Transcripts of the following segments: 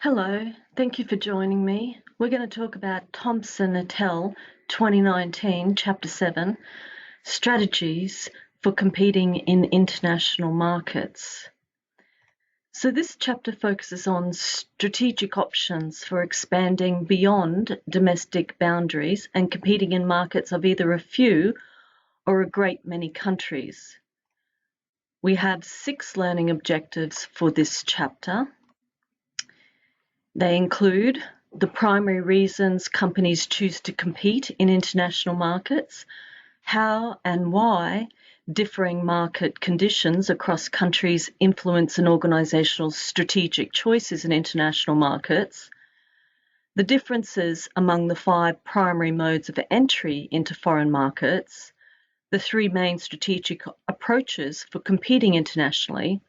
Hello, thank you for joining me. We're going to talk about Thompson et al. 2019, Chapter 7, Strategies for Competing in International Markets. So this chapter focuses on strategic options for expanding beyond domestic boundaries and competing in markets of either a few or a great many countries. We have 6 learning objectives for this chapter. They include the primary reasons companies choose to compete in international markets, how and why differing market conditions across countries influence an organisation's strategic choices in international markets, the differences among the 5 primary modes of entry into foreign markets, the 3 main strategic approaches for competing internationally,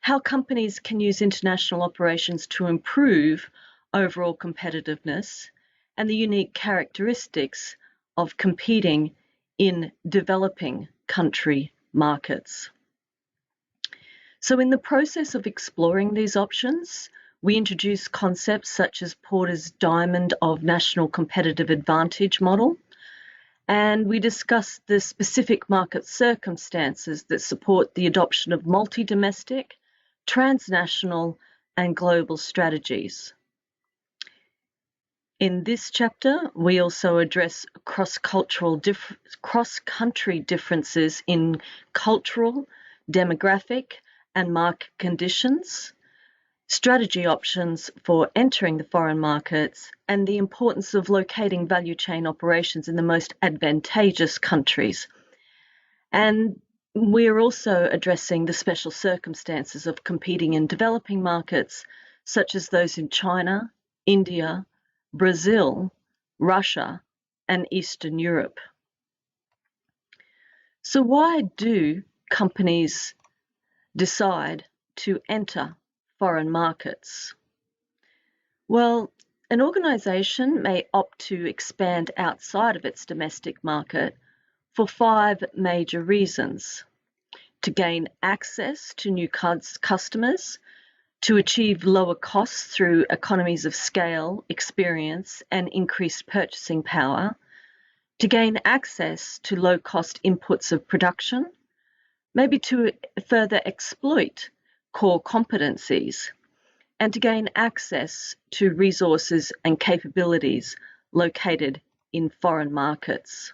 how companies can use international operations to improve overall competitiveness, and the unique characteristics of competing in developing country markets. So in the process of exploring these options, we introduce concepts such as Porter's Diamond of National Competitive Advantage model, and we discuss the specific market circumstances that support the adoption of multi-domestic, transnational, and global strategies. In this chapter, we also address cross-country differences in cultural, demographic, and market conditions, strategy options for entering the foreign markets, and the importance of locating value chain operations in the most advantageous countries. And we're also addressing the special circumstances of competing in developing markets, such as those in China, India, Brazil, Russia, and Eastern Europe. So why do companies decide to enter foreign markets? Well, an organisation may opt to expand outside of its domestic market for 5 major reasons: to gain access to new customers, to achieve lower costs through economies of scale, experience, and increased purchasing power, to gain access to low-cost inputs of production, maybe to further exploit core competencies, and to gain access to resources and capabilities located in foreign markets.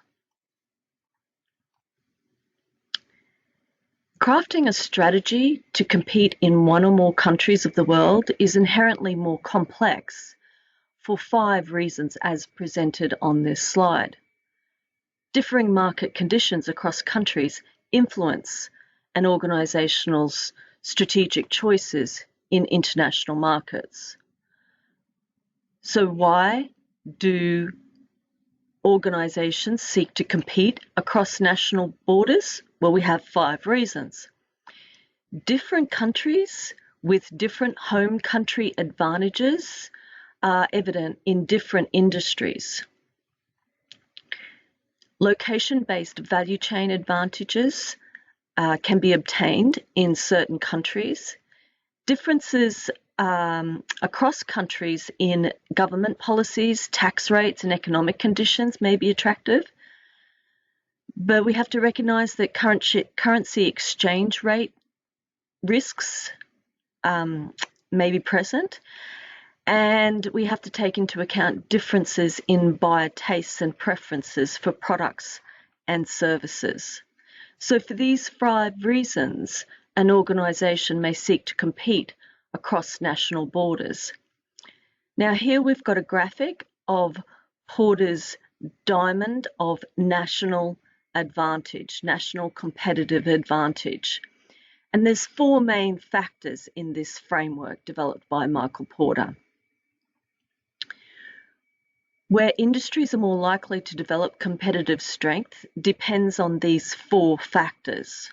Crafting a strategy to compete in one or more countries of the world is inherently more complex for 5 reasons as presented on this slide. Differing market conditions across countries influence an organisation's strategic choices in international markets. So why do organisations seek to compete across national borders? Well, we have 5 reasons. Different countries with different home country advantages are evident in different industries. Location-based value chain advantages can be obtained in certain countries. Differences across countries in government policies, tax rates, and economic conditions may be attractive. But we have to recognise that currency exchange rate risks may be present, and we have to take into account differences in buyer tastes and preferences for products and services. So for these 5 reasons, an organisation may seek to compete across national borders. Now here we've got a graphic of Porter's Diamond of National Advantage, National Competitive Advantage. And there's 4 main factors in this framework developed by Michael Porter. Where industries are more likely to develop competitive strength depends on these 4 factors.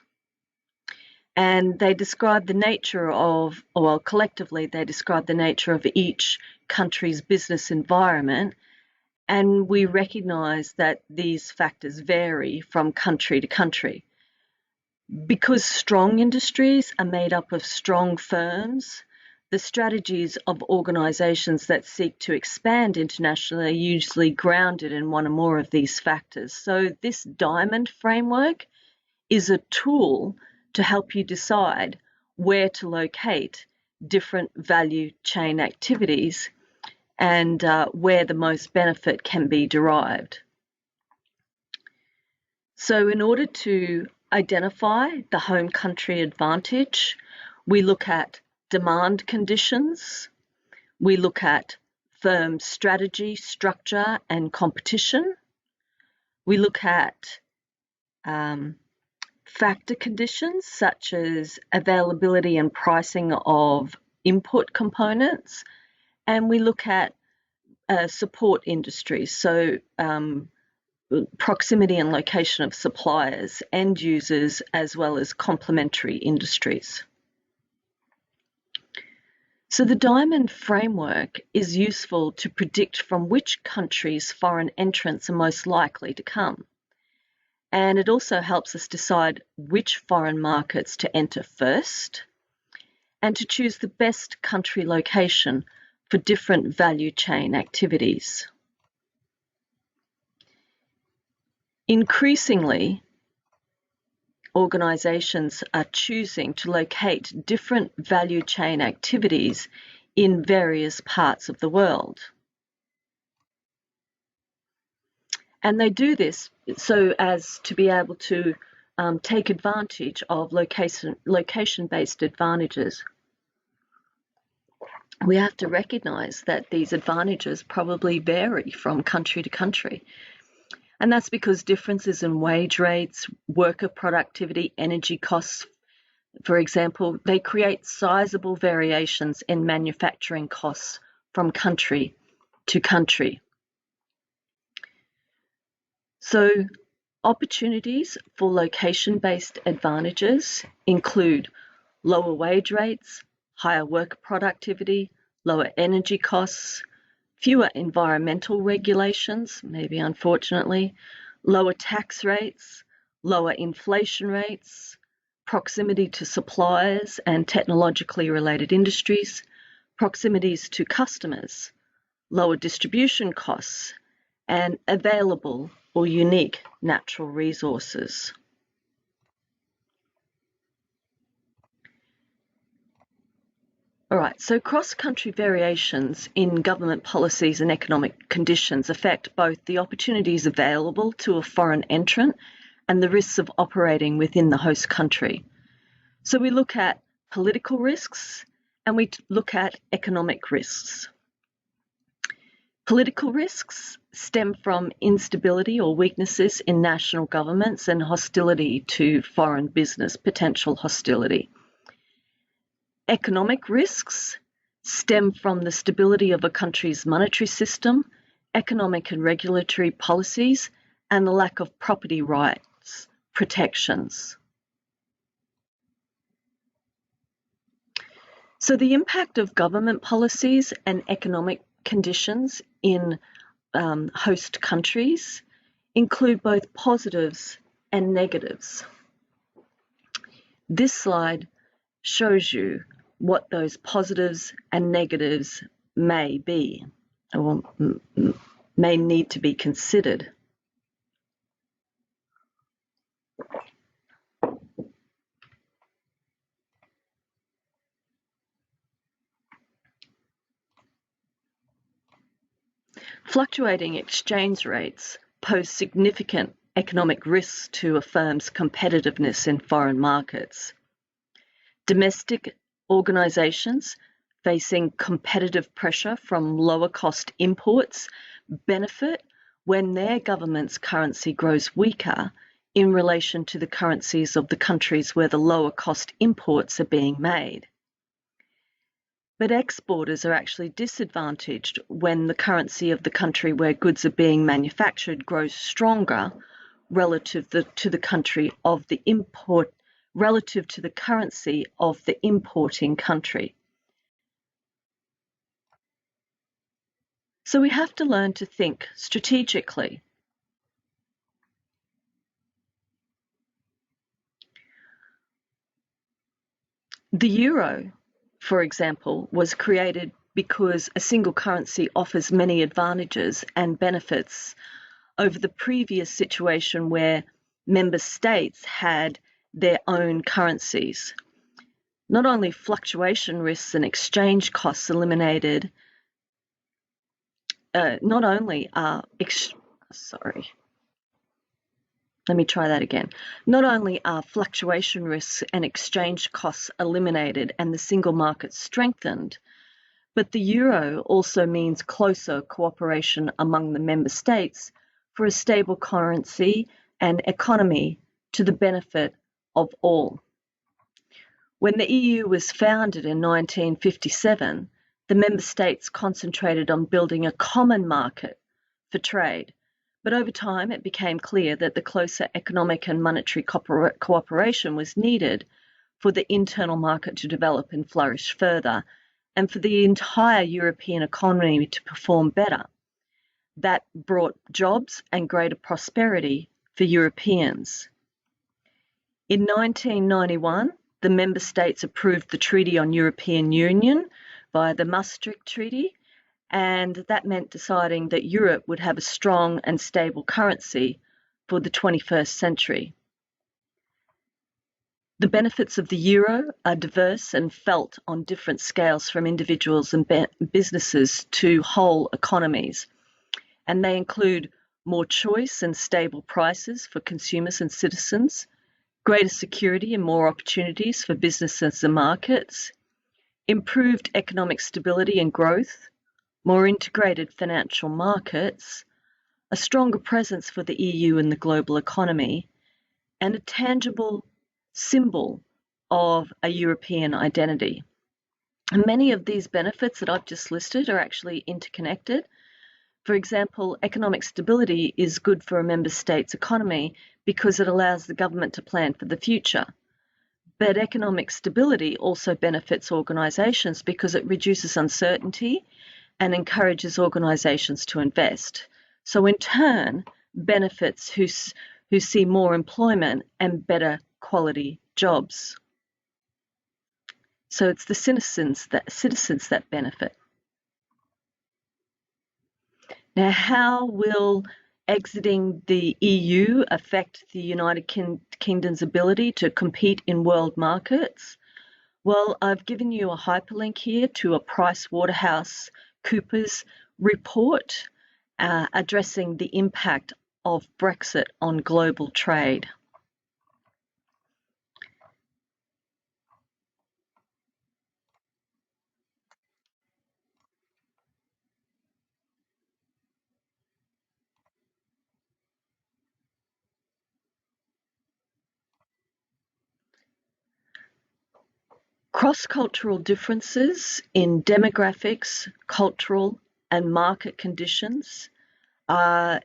And they describe the nature of, well, collectively, they describe the nature of each country's business environment. And we recognise that these factors vary from country to country. Because strong industries are made up of strong firms, the strategies of organisations that seek to expand internationally are usually grounded in one or more of these factors. So this diamond framework is a tool to help you decide where to locate different value chain activities and where the most benefit can be derived. So in order to identify the home country advantage, we look at demand conditions, we look at firm strategy, structure and competition, we look at factor conditions such as availability and pricing of input components, and we look at support industries, so proximity and location of suppliers, end users, as well as complementary industries. So the diamond framework is useful to predict from which countries foreign entrants are most likely to come. And it also helps us decide which foreign markets to enter first and to choose the best country location for different value chain activities. Increasingly, organisations are choosing to locate different value chain activities in various parts of the world. And they do this so as to be able to take advantage of location-based advantages. We have to recognise that these advantages probably vary from country to country. And that's because differences in wage rates, worker productivity, energy costs, for example, they create sizable variations in manufacturing costs from country to country. So opportunities for location-based advantages include lower wage rates, higher worker productivity, lower energy costs, fewer environmental regulations, maybe unfortunately, lower tax rates, lower inflation rates, proximity to suppliers and technologically related industries, proximities to customers, lower distribution costs, and available or unique natural resources. All right, so cross-country variations in government policies and economic conditions affect both the opportunities available to a foreign entrant and the risks of operating within the host country. So we look at political risks and we look at economic risks. Political risks stem from instability or weaknesses in national governments and hostility to foreign business, potential hostility. Economic risks stem from the stability of a country's monetary system, economic and regulatory policies, and the lack of property rights protections. So the impact of government policies and economic conditions in host countries include both positives and negatives. This slide shows you what those positives and negatives may be or may need to be considered. Fluctuating exchange rates pose significant economic risks to a firm's competitiveness in foreign markets. Domestic organisations facing competitive pressure from lower cost imports benefit when their government's currency grows weaker in relation to the currencies of the countries where the lower cost imports are being made. But exporters are actually disadvantaged when the currency of the country where goods are being manufactured grows stronger relative to the country of the import, relative to the currency of the importing country. So we have to learn to think strategically. The euro for example, was created because a single currency offers many advantages and benefits over the previous situation where member states had their own currencies. Not only fluctuation risks and exchange costs eliminated, not only are fluctuation risks and exchange costs eliminated and the single market strengthened, but the euro also means closer cooperation among the member states for a stable currency and economy to the benefit of all. When the EU was founded in 1957, the member states concentrated on building a common market for trade, but over time it became clear that the closer economic and monetary cooperation was needed for the internal market to develop and flourish further, and for the entire European economy to perform better. That brought jobs and greater prosperity for Europeans. In 1991, the member states approved the Treaty on European Union via the Maastricht Treaty, and that meant deciding that Europe would have a strong and stable currency for the 21st century. The benefits of the euro are diverse and felt on different scales from individuals and businesses to whole economies, and they include more choice and stable prices for consumers and citizens, greater security and more opportunities for businesses and markets, improved economic stability and growth, more integrated financial markets, a stronger presence for the EU in the global economy, and a tangible symbol of a European identity. And many of these benefits that I've just listed are actually interconnected. For example, economic stability is good for a member state's economy because it allows the government to plan for the future. But economic stability also benefits organisations because it reduces uncertainty and encourages organisations to invest. So in turn, benefits who see more employment and better quality jobs. So it's the citizens that benefit. Now, how will exiting the EU affect the United Kingdom's ability to compete in world markets? Well, I've given you a hyperlink here to a PricewaterhouseCoopers report addressing the impact of Brexit on global trade. Cross-cultural differences in demographics, cultural and market conditions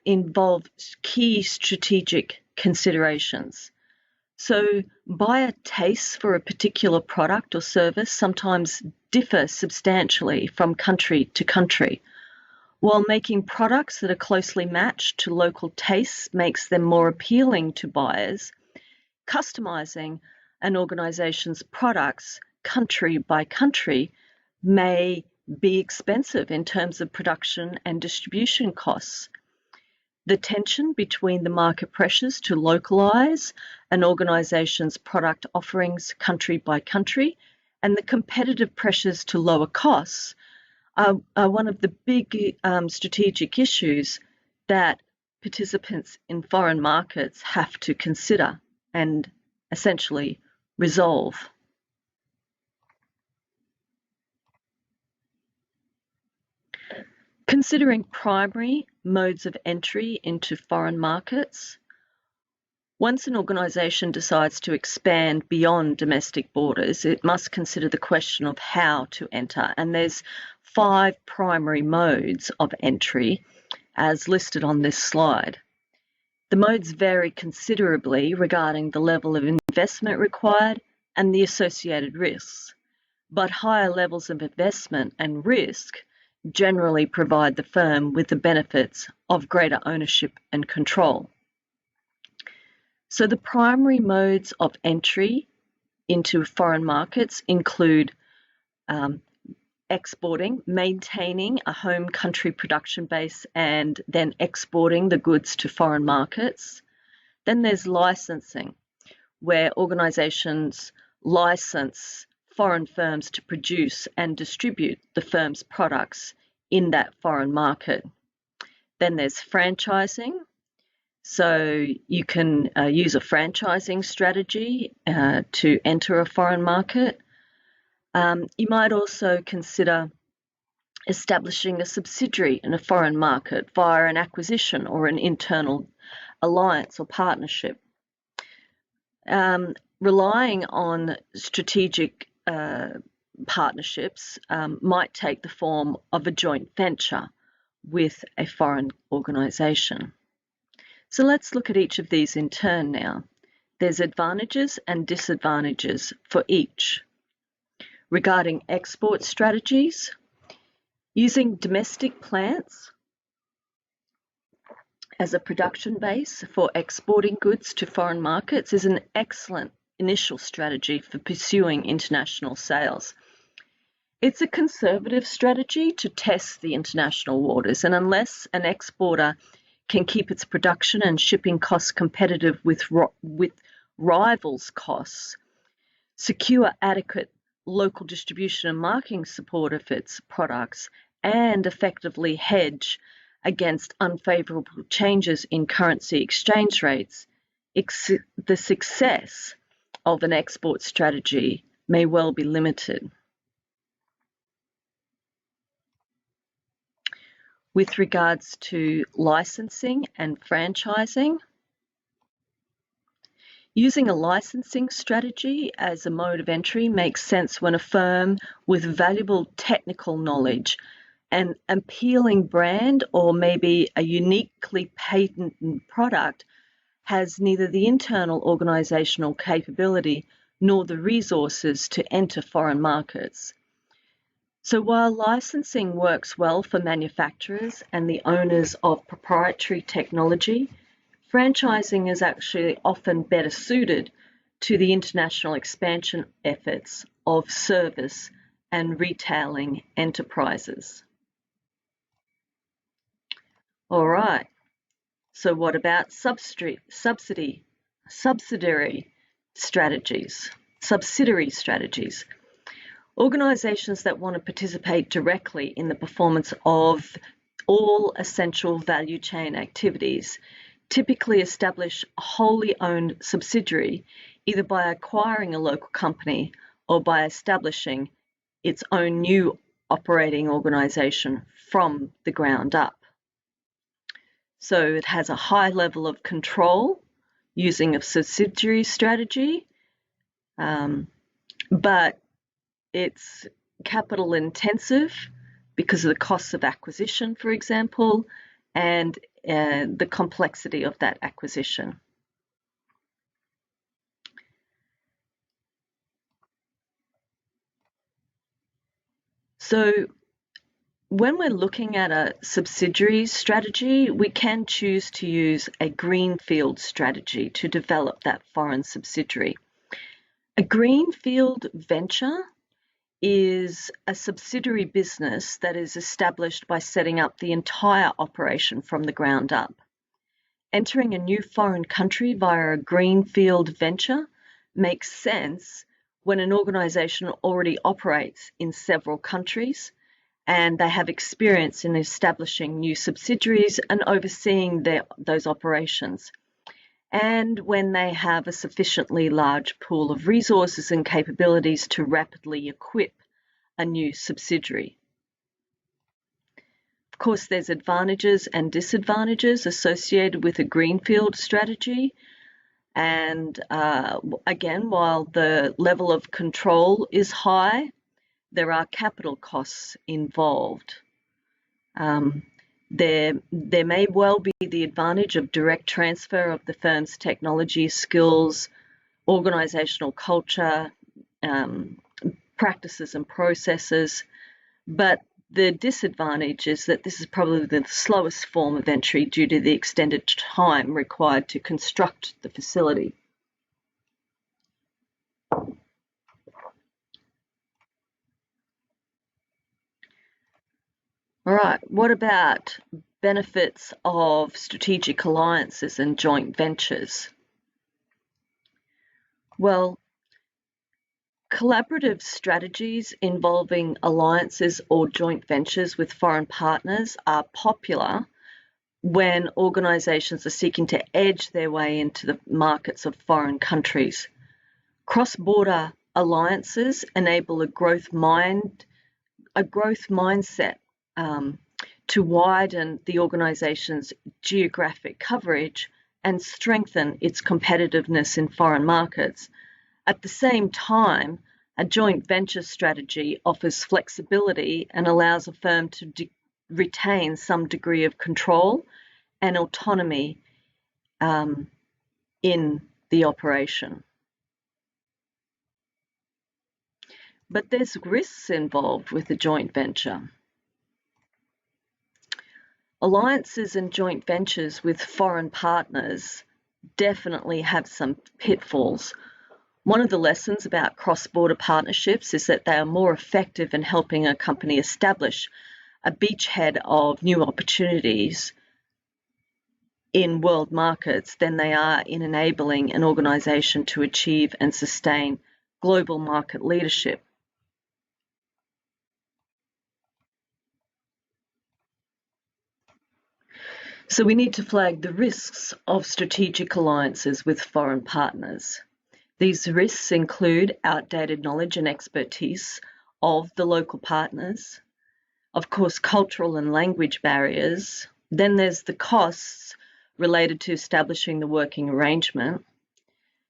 involve key strategic considerations. So buyer tastes for a particular product or service sometimes differ substantially from country to country. While making products that are closely matched to local tastes makes them more appealing to buyers, customizing an organization's products country by country may be expensive in terms of production and distribution costs. The tension between the market pressures to localize an organization's product offerings country by country and the competitive pressures to lower costs are one of the big strategic issues that participants in foreign markets have to consider and essentially resolve. Considering primary modes of entry into foreign markets, once an organisation decides to expand beyond domestic borders, it must consider the question of how to enter. And there's 5 primary modes of entry as listed on this slide. The modes vary considerably regarding the level of investment required and the associated risks, but higher levels of investment and risk generally provide the firm with the benefits of greater ownership and control. So the primary modes of entry into foreign markets include exporting, maintaining a home country production base and then exporting the goods to foreign markets. Then there's licensing, where organisations license foreign firms to produce and distribute the firm's products in that foreign market. Then there's franchising. So you can use a franchising strategy to enter a foreign market. You might also consider establishing a subsidiary in a foreign market via an acquisition or an internal alliance or partnership. Relying on strategic partnerships might take the form of a joint venture with a foreign organisation. So let's look at each of these in turn now. There's advantages and disadvantages for each. Regarding export strategies, using domestic plants as a production base for exporting goods to foreign markets is an excellent initial strategy for pursuing international sales. It's a conservative strategy to test the international waters, and unless an exporter can keep its production and shipping costs competitive with rivals' costs, secure adequate local distribution and marketing support of its products, and effectively hedge against unfavourable changes in currency exchange rates, the success of an export strategy may well be limited. With regards to licensing and franchising, using a licensing strategy as a mode of entry makes sense when a firm with valuable technical knowledge, an appealing brand, or maybe a uniquely patented product has neither the internal organisational capability nor the resources to enter foreign markets. So while licensing works well for manufacturers and the owners of proprietary technology, franchising is actually often better suited to the international expansion efforts of service and retailing enterprises. All right, so what about subsidiary strategies? Subsidiary strategies. Organisations that want to participate directly in the performance of all essential value chain activities typically establish a wholly owned subsidiary, either by acquiring a local company or by establishing its own new operating organisation from the ground up. So it has a high level of control using a subsidiary strategy, but it's capital intensive because of the costs of acquisition, for example, and the complexity of that acquisition. So when we're looking at a subsidiary strategy, we can choose to use a greenfield strategy to develop that foreign subsidiary. A greenfield venture is a subsidiary business that is established by setting up the entire operation from the ground up. Entering a new foreign country via a greenfield venture makes sense when an organisation already operates in several countries and they have experience in establishing new subsidiaries and overseeing those operations, and when they have a sufficiently large pool of resources and capabilities to rapidly equip a new subsidiary. Of course, there's advantages and disadvantages associated with a greenfield strategy. And again, while the level of control is high, there are capital costs involved. There may well be the advantage of direct transfer of the firm's technology, skills, organisational culture, practices and processes, but the disadvantage is that this is probably the slowest form of entry due to the extended time required to construct the facility. All right, what about benefits of strategic alliances and joint ventures? Well, collaborative strategies involving alliances or joint ventures with foreign partners are popular when organisations are seeking to edge their way into the markets of foreign countries. Cross-border alliances enable a growth mindset to widen the organisation's geographic coverage and strengthen its competitiveness in foreign markets. At the same time, a joint venture strategy offers flexibility and allows a firm to retain some degree of control and autonomy in the operation. But there's risks involved with a joint venture. Alliances and joint ventures with foreign partners definitely have some pitfalls. One of the lessons about cross-border partnerships is that they are more effective in helping a company establish a beachhead of new opportunities in world markets than they are in enabling an organisation to achieve and sustain global market leadership. So we need to flag the risks of strategic alliances with foreign partners. These risks include outdated knowledge and expertise of the local partners, of course, cultural and language barriers. Then there's the costs related to establishing the working arrangement,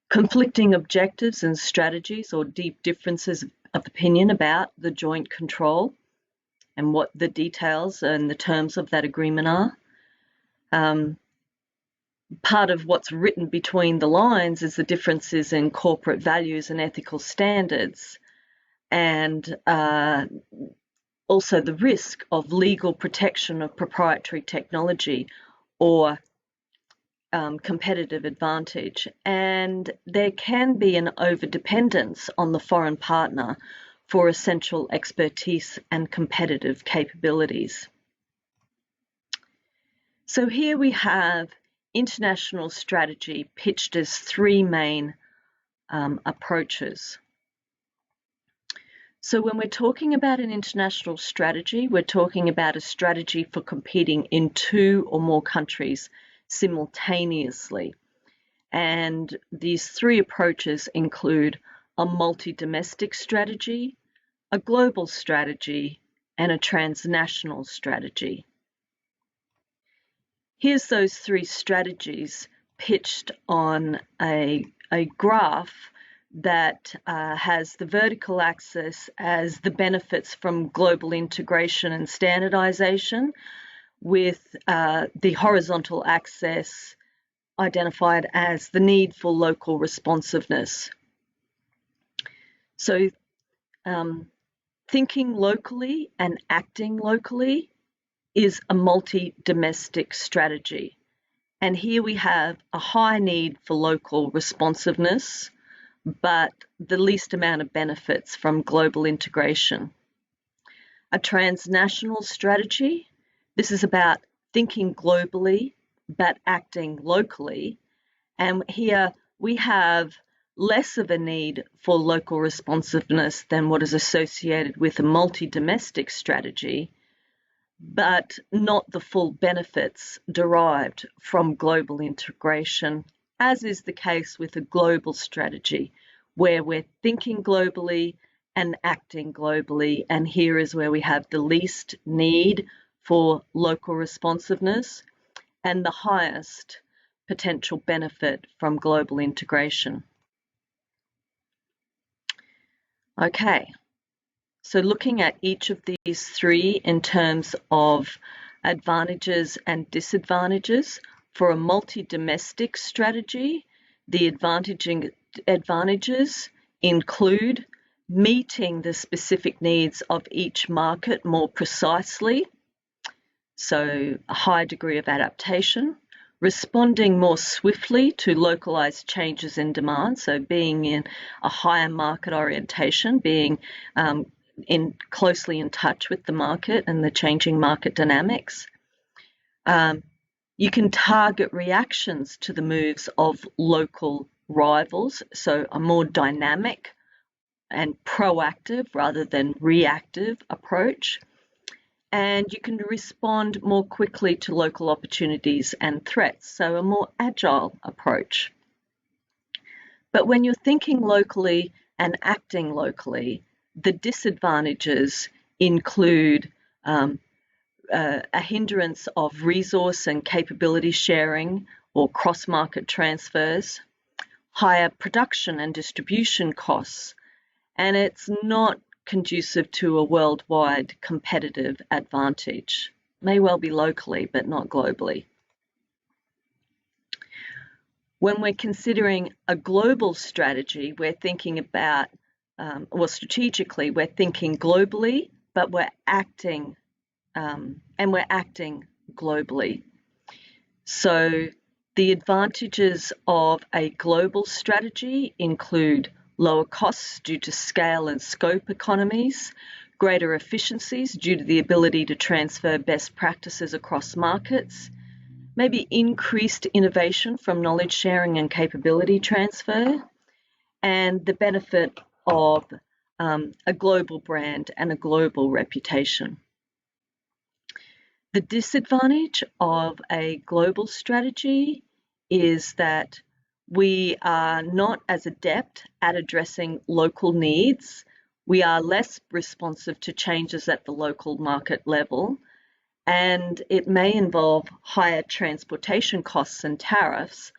conflicting objectives and strategies or deep differences of opinion about the joint control and what the details and the terms of that agreement are. Part of what's written between the lines is the differences in corporate values and ethical standards, and also the risk of legal protection of proprietary technology or competitive advantage. And there can be an overdependence on the foreign partner for essential expertise and competitive capabilities. So here we have international strategy pitched as three main approaches. So when we're talking about an international strategy, we're talking about a strategy for competing in two or more countries simultaneously. And these three approaches include a multi-domestic strategy, a global strategy, and a transnational strategy. Here's those three strategies pitched on a graph that has the vertical axis as the benefits from global integration and standardization, with the horizontal axis identified as the need for local responsiveness. So thinking locally and acting locally is a multi-domestic strategy. And here we have a high need for local responsiveness, but the least amount of benefits from global integration. A transnational strategy, this is about thinking globally, but acting locally. And here we have less of a need for local responsiveness than what is associated with a multi-domestic strategy, but not the full benefits derived from global integration, as is the case with a global strategy, where we're thinking globally and acting globally. And here is where we have the least need for local responsiveness and the highest potential benefit from global integration. Okay. So looking at each of these three in terms of advantages and disadvantages, for a multi-domestic strategy, the advantages include meeting the specific needs of each market more precisely, so a high degree of adaptation, responding more swiftly to localized changes in demand, so being in a higher market orientation, being closely in touch with the market and the changing market dynamics. You can target reactions to the moves of local rivals, so a more dynamic and proactive rather than reactive approach. And you can respond more quickly to local opportunities and threats, so a more agile approach. But when you're thinking locally and acting locally, the disadvantages include a hindrance of resource and capability sharing or cross-market transfers, higher production and distribution costs, and it's not conducive to a worldwide competitive advantage. May well be locally, but not globally. When we're considering a global strategy, we're thinking about, strategically, we're thinking globally, but we're acting globally. So the advantages of a global strategy include lower costs due to scale and scope economies, greater efficiencies due to the ability to transfer best practices across markets, maybe increased innovation from knowledge sharing and capability transfer, and the benefit of a global brand and a global reputation. The disadvantage of a global strategy is that we are not as adept at addressing local needs. We are less responsive to changes at the local market level, and it may involve higher transportation costs and tariffs,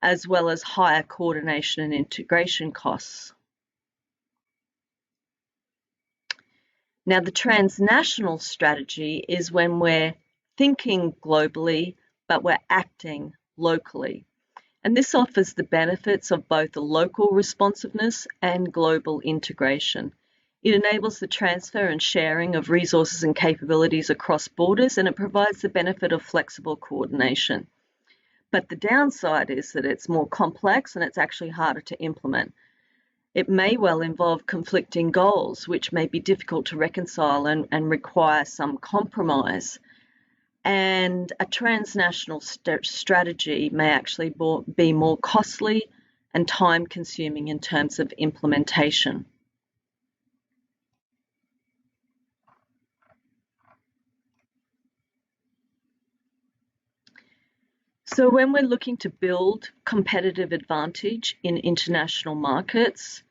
as well as higher coordination and integration costs. Now, the transnational strategy is when we're thinking globally, but we're acting locally. And this offers the benefits of both a local responsiveness and global integration. It enables the transfer and sharing of resources and capabilities across borders, and it provides the benefit of flexible coordination. But the downside is that it's more complex and it's actually harder to implement. It may well involve conflicting goals, which may be difficult to reconcile and require some compromise. And a transnational strategy may actually be more costly and time-consuming in terms of implementation. So when we're looking to build competitive advantage in international markets,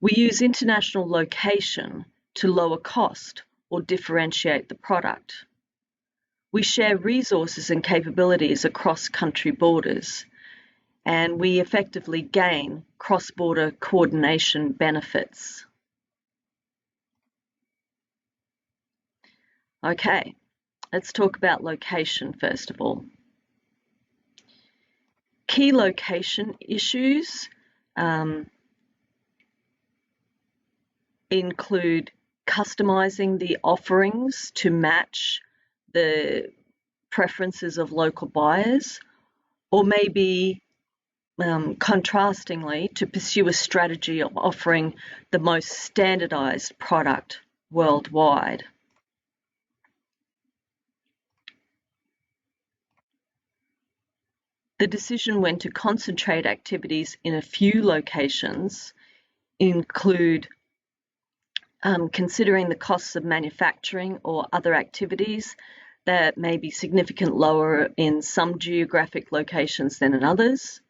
we use international location to lower cost or differentiate the product. We share resources and capabilities across country borders, and we effectively gain cross-border coordination benefits. Okay, let's talk about location first of all. Key location issues include customizing the offerings to match the preferences of local buyers, or maybe contrastingly, to pursue a strategy of offering the most standardized product worldwide. The decision when to concentrate activities in a few locations include considering the costs of manufacturing or other activities that may be significantly lower in some geographic locations than in others.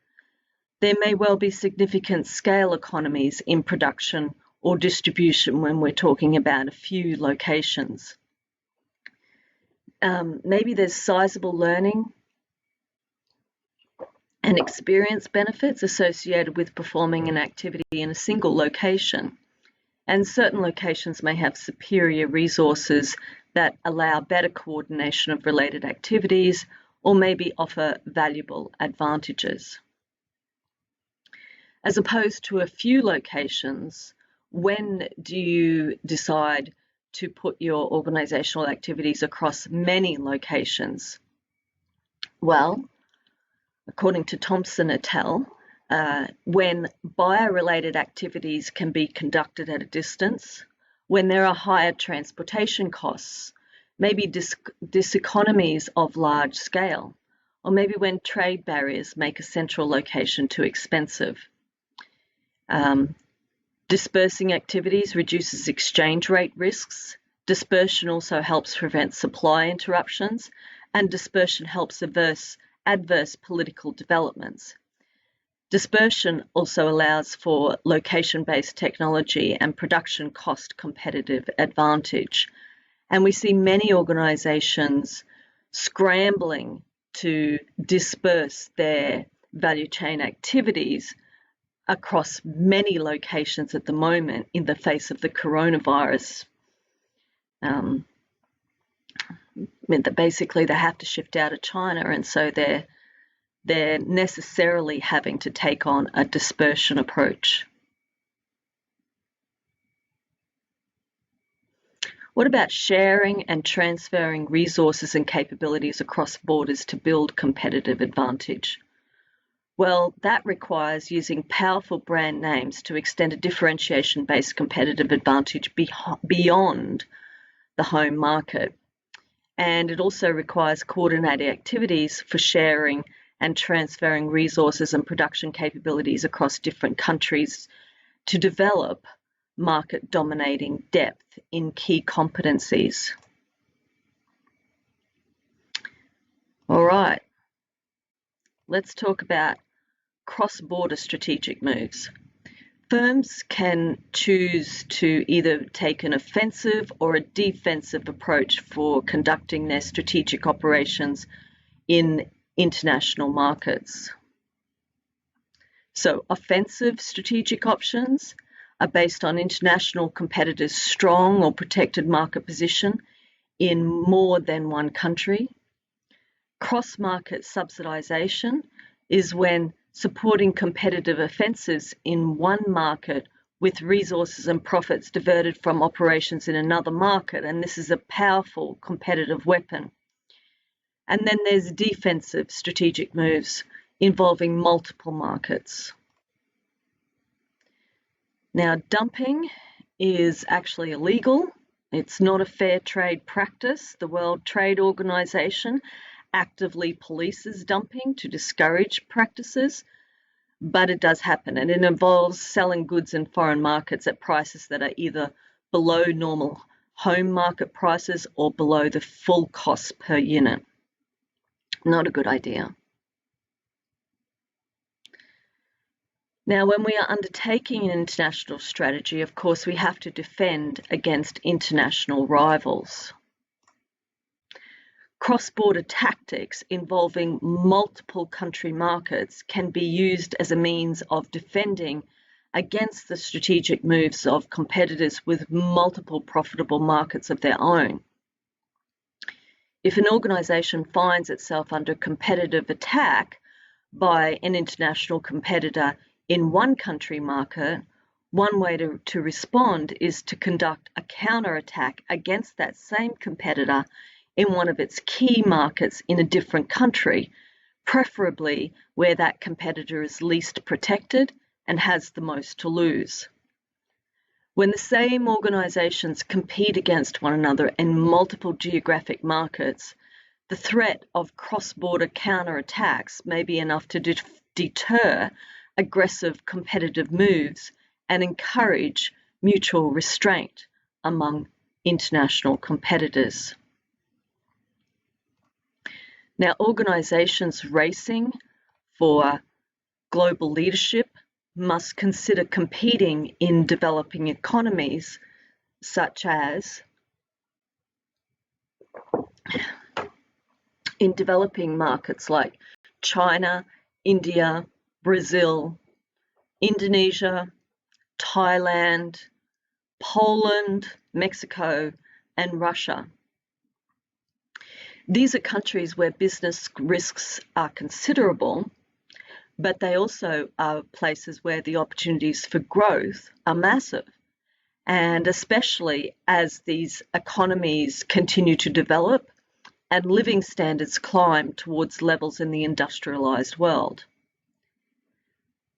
There may well be significant scale economies in production or distribution when we're talking about a few locations. Maybe there's sizable learning and experience benefits associated with performing an activity in a single location. And certain locations may have superior resources that allow better coordination of related activities, or maybe offer valuable advantages. As opposed to a few locations, when do you decide to put your organisational activities across many locations? Well, according to Thompson et al., when buyer-related activities can be conducted at a distance, when there are higher transportation costs, maybe diseconomies of large scale, or maybe when trade barriers make a central location too expensive. Dispersing activities reduces exchange rate risks. Dispersion also helps prevent supply interruptions, and dispersion helps adverse political developments. Dispersion also allows for location-based technology and production cost competitive advantage. And we see many organisations scrambling to disperse their value chain activities across many locations at the moment in the face of the coronavirus. Basically, they have to shift out of China, and so they're necessarily having to take on a dispersion approach. What about sharing and transferring resources and capabilities across borders to build competitive advantage? Well, that requires using powerful brand names to extend a differentiation-based competitive advantage beyond the home market. And it also requires coordinated activities for sharing and transferring resources and production capabilities across different countries to develop market-dominating depth in key competencies. All right, let's talk about cross-border strategic moves. Firms can choose to either take an offensive or a defensive approach for conducting their strategic operations in international markets. So, offensive strategic options are based on international competitors' strong or protected market position in more than one country. Cross-market subsidization is when supporting competitive offensives in one market with resources and profits diverted from operations in another market, and this is a powerful competitive weapon. And then there's defensive strategic moves involving multiple markets. Now, dumping is actually illegal. It's not a fair trade practice. The World Trade Organization actively polices dumping to discourage practices, but it does happen, and it involves selling goods in foreign markets at prices that are either below normal home market prices or below the full cost per unit. Not a good idea. Now, when we are undertaking an international strategy, of course, we have to defend against international rivals. Cross-border tactics involving multiple country markets can be used as a means of defending against the strategic moves of competitors with multiple profitable markets of their own. If an organisation finds itself under competitive attack by an international competitor in one country market, one way to respond is to conduct a counterattack against that same competitor in one of its key markets in a different country, preferably where that competitor is least protected and has the most to lose. When the same organisations compete against one another in multiple geographic markets, the threat of cross-border counterattacks may be enough to deter aggressive competitive moves and encourage mutual restraint among international competitors. Now, organisations racing for global leadership must consider competing in developing economies such as in developing markets like China, India, Brazil, Indonesia, Thailand, Poland, Mexico, and Russia. These are countries where business risks are considerable, but they also are places where the opportunities for growth are massive. And especially as these economies continue to develop and living standards climb towards levels in the industrialized world.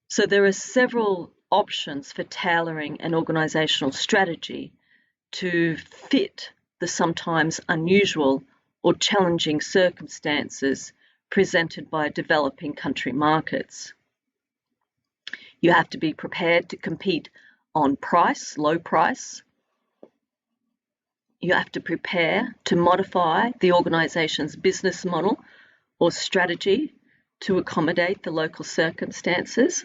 So there are several options for tailoring an organizational strategy to fit the sometimes unusual or challenging circumstances presented by developing country markets. You have to be prepared to compete on price, low price. You have to prepare to modify the organisation's business model or strategy to accommodate the local circumstances.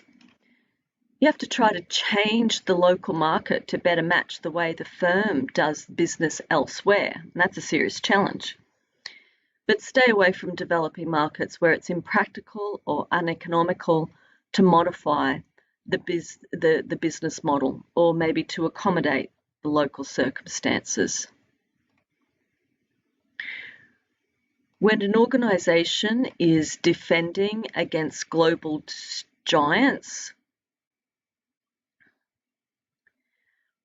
You have to try to change the local market to better match the way the firm does business elsewhere, and that's a serious challenge. But stay away from developing markets where it's impractical or uneconomical to modify the business model or maybe to accommodate the local circumstances. When an organisation is defending against global giants,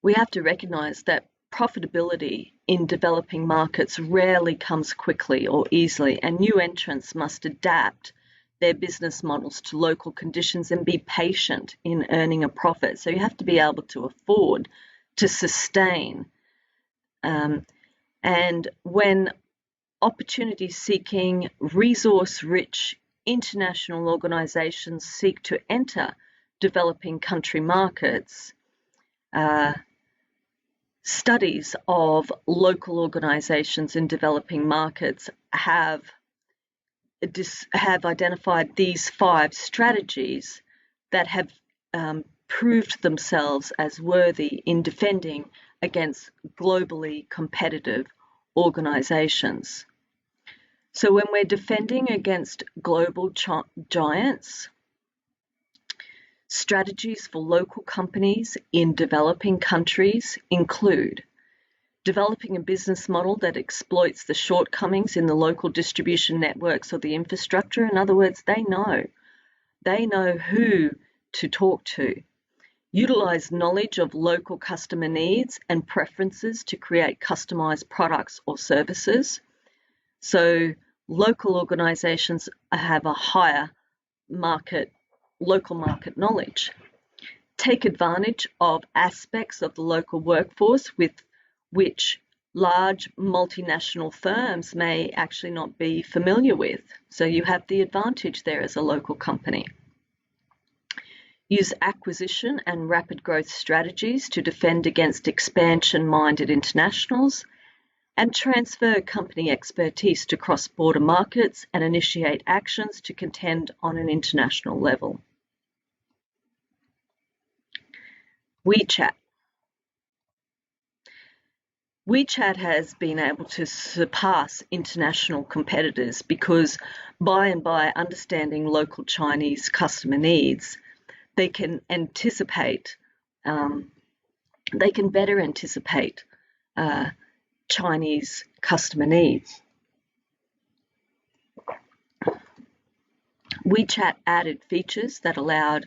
we have to recognise that profitability in developing markets rarely comes quickly or easily, and new entrants must adapt their business models to local conditions and be patient in earning a profit. So you have to be able to afford to sustain. And when opportunity-seeking, resource-rich international organisations seek to enter developing country markets, studies of local organisations in developing markets have identified these 5 strategies that have proved themselves as worthy in defending against globally competitive organisations. So when we're defending against global giants, strategies for local companies in developing countries include developing a business model that exploits the shortcomings in the local distribution networks or the infrastructure. In other words, they know who to talk to. Utilize knowledge of local customer needs and preferences to create customized products or services. So local organizations have a higher local market knowledge. Take advantage of aspects of the local workforce with which large multinational firms may actually not be familiar with. So you have the advantage there as a local company. Use acquisition and rapid growth strategies to defend against expansion-minded internationals, and transfer company expertise to cross-border markets and initiate actions to contend on an international level. WeChat. WeChat has been able to surpass international competitors because by understanding local Chinese customer needs, they can better anticipate Chinese customer needs. WeChat added features that allowed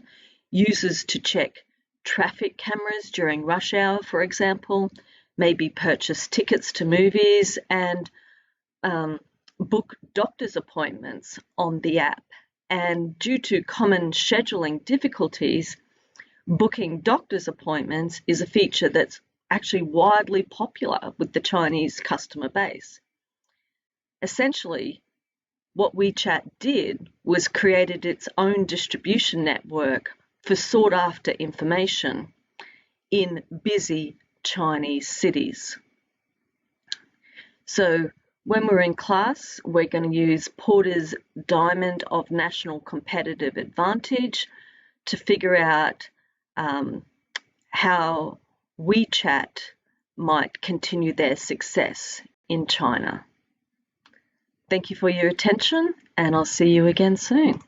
users to check traffic cameras during rush hour, for example, maybe purchase tickets to movies and book doctor's appointments on the app. And due to common scheduling difficulties, booking doctor's appointments is a feature that's actually widely popular with the Chinese customer base. Essentially, what WeChat did was created its own distribution network for sought-after information in busy Chinese cities. So when we're in class, we're going to use Porter's Diamond of National Competitive Advantage to figure out how WeChat might continue their success in China. Thank you for your attention, and I'll see you again soon.